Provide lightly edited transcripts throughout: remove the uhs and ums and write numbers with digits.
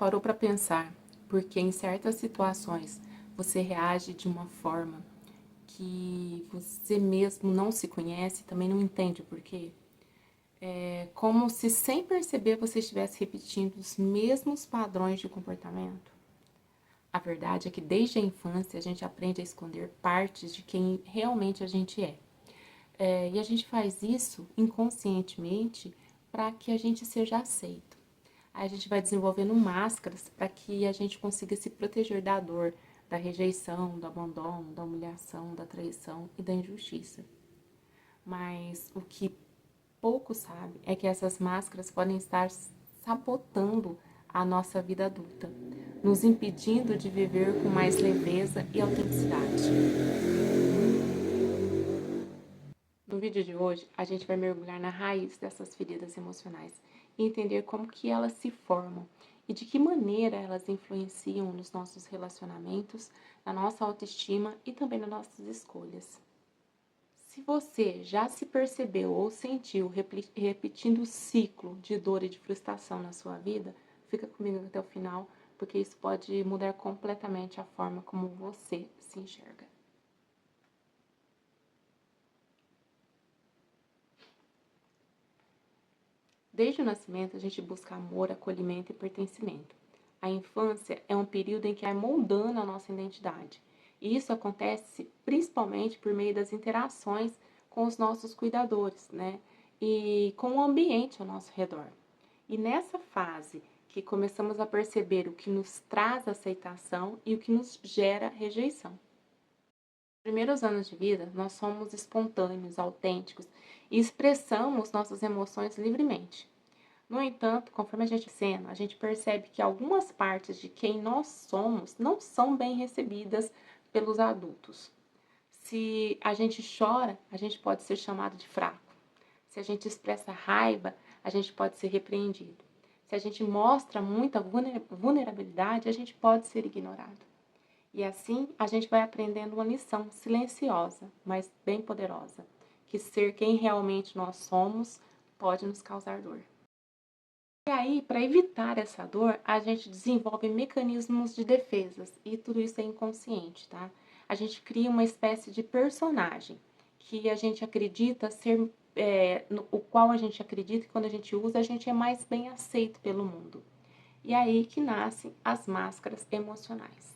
parou para pensar porque em certas situações você reage de uma forma que você mesmo não se conhece, também não entende o porquê? É como se sem perceber você estivesse repetindo os mesmos padrões de comportamento. A verdade é que desde a infância a gente aprende a esconder partes de quem realmente a gente é. E a gente faz isso inconscientemente para que a gente seja aceito. Aí a gente vai desenvolvendo máscaras para que a gente consiga se proteger da dor, da rejeição, do abandono, da humilhação, da traição e da injustiça. Mas o que pouco sabe é que essas máscaras podem estar sabotando a nossa vida adulta, nos impedindo de viver com mais leveza e autenticidade. No vídeo de hoje, a gente vai mergulhar na raiz dessas feridas emocionais e entender como que elas se formam e de que maneira elas influenciam nos nossos relacionamentos, na nossa autoestima e também nas nossas escolhas. Se você já se percebeu ou sentiu repetindo o ciclo de dor e de frustração na sua vida, fica comigo até o final, porque isso pode mudar completamente a forma como você se enxerga. Desde o nascimento, a gente busca amor, acolhimento e pertencimento. A infância é um período em que vai moldando a nossa identidade. E isso acontece principalmente por meio das interações com os nossos cuidadores, né? E com o ambiente ao nosso redor. E nessa fase que começamos a perceber o que nos traz aceitação e o que nos gera rejeição. Nos primeiros anos de vida, nós somos espontâneos, autênticos e expressamos nossas emoções livremente. No entanto, conforme a gente cena, a gente percebe que algumas partes de quem nós somos não são bem recebidas pelos adultos. Se a gente chora, a gente pode ser chamado de fraco. Se a gente expressa raiva, a gente pode ser repreendido. Se a gente mostra muita vulnerabilidade, a gente pode ser ignorado. E assim a gente vai aprendendo uma lição silenciosa, mas bem poderosa, que ser quem realmente nós somos pode nos causar dor. E aí, para evitar essa dor, a gente desenvolve mecanismos de defesas, e tudo isso é inconsciente, tá? A gente cria uma espécie de personagem que a gente acredita ser, o qual a gente acredita que quando a gente usa, a gente é mais bem aceito pelo mundo. E é aí que nascem as máscaras emocionais.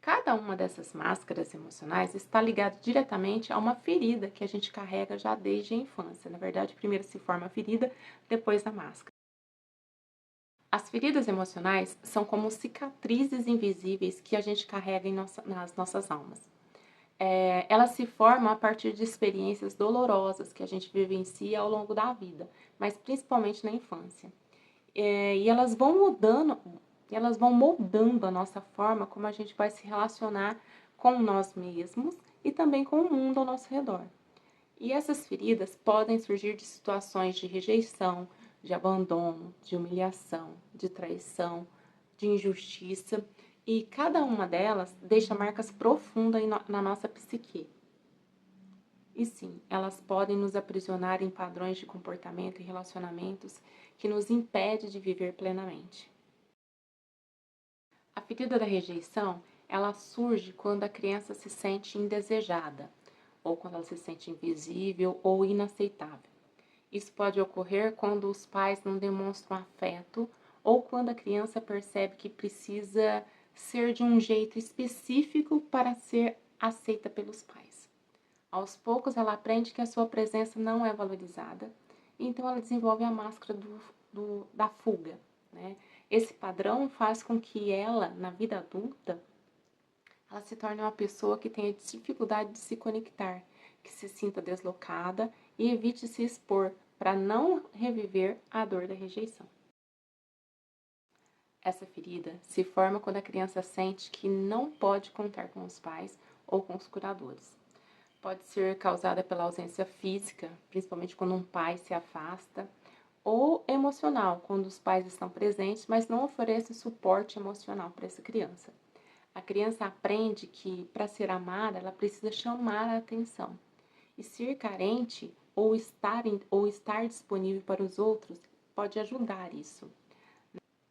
Cada uma dessas máscaras emocionais está ligada diretamente a uma ferida que a gente carrega já desde a infância. Na verdade, primeiro se forma a ferida, depois a máscara. As feridas emocionais são como cicatrizes invisíveis que a gente carrega nas nossas almas. Elas se formam a partir de experiências dolorosas que a gente vivencia ao longo da vida, mas principalmente na infância. E elas vão moldando a nossa forma como a gente vai se relacionar com nós mesmos e também com o mundo ao nosso redor. E essas feridas podem surgir de situações de rejeição, de abandono, de humilhação, de traição, de injustiça, e cada uma delas deixa marcas profundas na nossa psique. E sim, elas podem nos aprisionar em padrões de comportamento e relacionamentos que nos impedem de viver plenamente. A ferida da rejeição, ela surge quando a criança se sente indesejada, ou quando ela se sente invisível ou inaceitável. Isso pode ocorrer quando os pais não demonstram afeto ou quando a criança percebe que precisa ser de um jeito específico para ser aceita pelos pais. Aos poucos, ela aprende que a sua presença não é valorizada, então ela desenvolve a máscara da fuga, né? Esse padrão faz com que ela, na vida adulta, ela se torne uma pessoa que tenha dificuldade de se conectar, que se sinta deslocada e evite se expor para não reviver a dor da rejeição. Essa ferida se forma quando a criança sente que não pode contar com os pais ou com os curadores. Pode ser causada pela ausência física, principalmente quando um pai se afasta, ou emocional, quando os pais estão presentes, mas não oferecem suporte emocional para essa criança. A criança aprende que, para ser amada, ela precisa chamar a atenção. E ser carente ou estar disponível para os outros pode ajudar isso.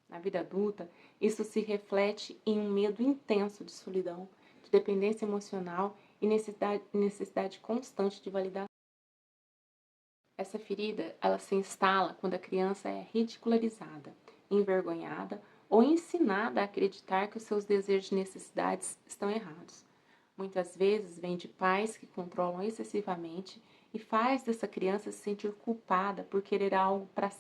Na vida adulta, isso se reflete em um medo intenso de solidão, de dependência emocional e necessidade constante de validação. Essa ferida, ela se instala quando a criança é ridicularizada, envergonhada ou ensinada a acreditar que os seus desejos e necessidades estão errados. Muitas vezes vem de pais que controlam excessivamente e faz dessa criança se sentir culpada por querer algo para si.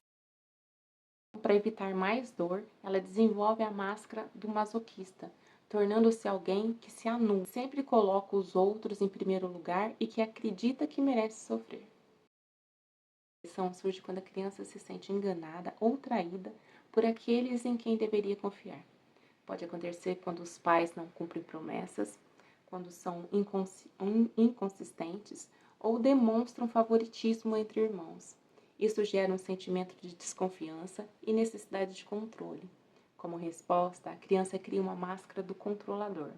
Para evitar mais dor, ela desenvolve a máscara do masoquista, tornando-se alguém que se anula, sempre coloca os outros em primeiro lugar e que acredita que merece sofrer. A depressão surge quando a criança se sente enganada ou traída por aqueles em quem deveria confiar. Pode acontecer quando os pais não cumprem promessas, quando são inconsistentes ou demonstram favoritismo entre irmãos. Isso gera um sentimento de desconfiança e necessidade de controle. Como resposta, a criança cria uma máscara do controlador,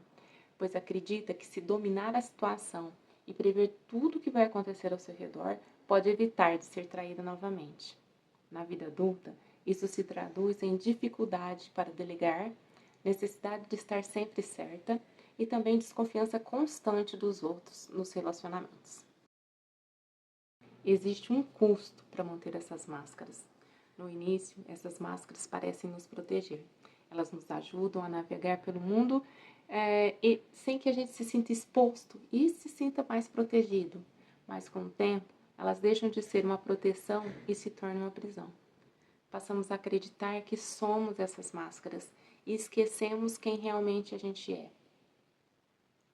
pois acredita que se dominar a situação e prever tudo o que vai acontecer ao seu redor, pode evitar de ser traída novamente. Na vida adulta, isso se traduz em dificuldade para delegar, necessidade de estar sempre certa e também desconfiança constante dos outros nos relacionamentos. Existe um custo para manter essas máscaras. No início, essas máscaras parecem nos proteger. Elas nos ajudam a navegar pelo mundo e sem que a gente se sinta exposto e se sinta mais protegido. Mas com o tempo, elas deixam de ser uma proteção e se tornam uma prisão. Passamos a acreditar que somos essas máscaras e esquecemos quem realmente a gente é.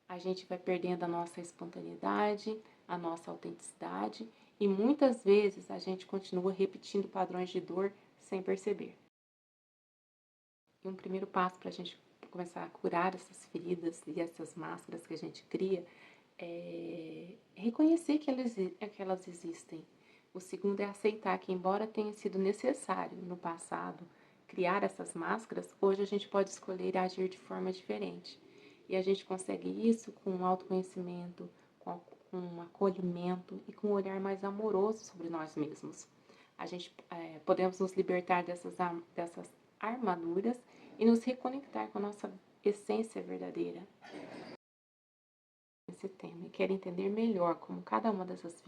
A gente vai perdendo a nossa espontaneidade, a nossa autenticidade e muitas vezes a gente continua repetindo padrões de dor sem perceber. E um primeiro passo para a gente começar a curar essas feridas e essas máscaras que a gente cria é reconhecer que elas existem. O segundo é aceitar que, embora tenha sido necessário no passado criar essas máscaras, hoje a gente pode escolher agir de forma diferente. E a gente consegue isso com um autoconhecimento, com um acolhimento e com um olhar mais amoroso sobre nós mesmos. A gente podemos nos libertar dessas armaduras e nos reconectar com a nossa essência verdadeira. Esse tema e quer entender melhor como cada uma dessas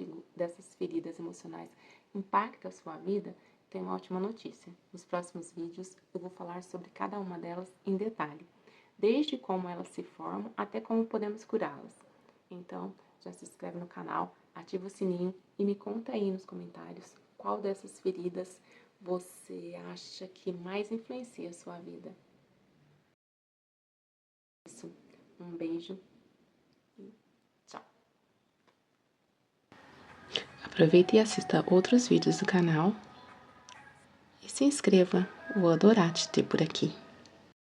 feridas emocionais impacta a sua vida, tem uma ótima notícia. Nos próximos vídeos eu vou falar sobre cada uma delas em detalhe, desde como elas se formam até como podemos curá-las. Então, já se inscreve no canal, ativa o sininho e me conta aí nos comentários qual dessas feridas você acha que mais influencia a sua vida. Isso, um beijo. Tchau. Aproveite e assista outros vídeos do canal e se inscreva. Vou adorar te ter por aqui.